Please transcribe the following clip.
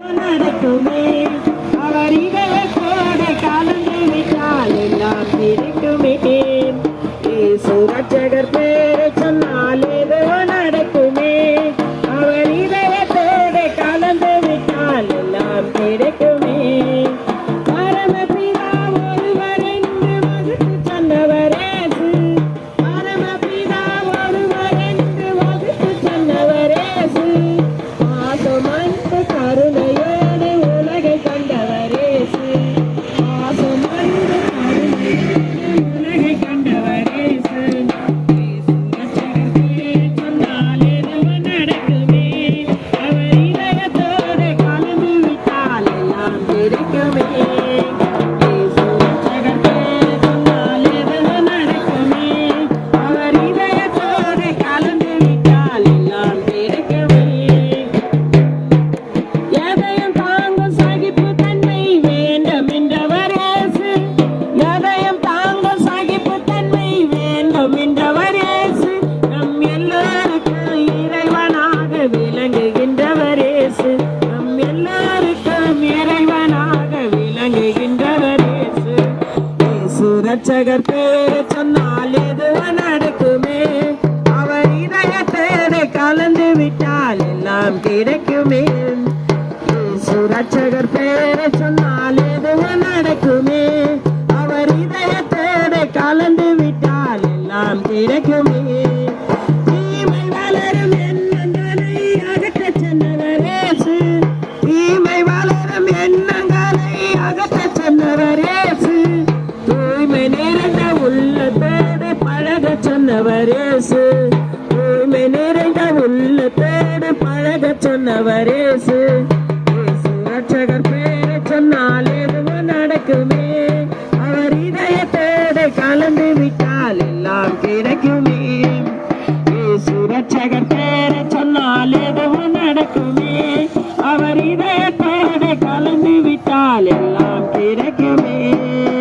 நடக்குமே அவர் இதயத்தோடு கலந்து விட்டால் எல்லாம் இருக்குமே ரட்சகர் பேரை சொன்னால் எதுவோ நடக்குமே அவர் இதயத்தோடு கலந்து விட்டால் எல்லாம் கிடைக்குமே பரமபிதா ஒருவர் என்று வகுத்து சொன்னவரேசு பரமபிதா ஒருவர் என்று வகுத்து சொன்னவரேசு பாசமன்பு கருணையோடு உலகை கண்டவரேசு பாசமன்பு கருணையோடு உலகை கண்டவரேசு சொன்னால் எதுவும் நடக்குமே அவர் இதயத்தோடு கலந்து விட்டால் எல்லாம் கிடைக்குமே சொன்னால் எதுவும் நடக்குமே அவர் இதயத்தோடு கலந்து விட்டால் எல்லாம் கிடைக்குமே எதையும் தாங்கும் சகிப்பு தன்மை வேண்டும் என்றவரேசு எதையும் தாங்கும் சகிப்பு தன்மை வேண்டும் என்றவரேசு நம் எல்லோருக்கும் இறைவனாக விளங்குகின்றவரேசு நம் எல்லோருக்கும் இறைவனாக விளங்குகின்றவரேசு ரட்சகர் பேரை சொன்னால் எதுவும் நடக்குமே அவர் இதயத்தோடு கலந்து விட்டால் எல்லாம் கிடைக்குமே ரட்சகர் பேரை சொன்னால் எதுவும் நடக்குமே அவர் இதயத்தோடு கலந்து விட்டால் எல்லாம் கிடைக்குமே தீமை வளரும் எண்ணங்களை அகற்றச் சொன்னவரேசு தீமை வளரும் எண்ணங்களை அகற்றச் சொன்னவரேசு தூய்மை நிறைந்த உள்ளத்தோடு பழகச் சொன்னவரேசு தூய்மை நிறைந்த உள்ளத்தோடு பழகச் சொன்னவரேசு ரட்சகர் பேரை சொன்னால் எதுவும் நடக்குமே அவர் இதயத்தோடு கலந்து விட்டால் எல்லாம் கிடைக்குமே ரட்சகர்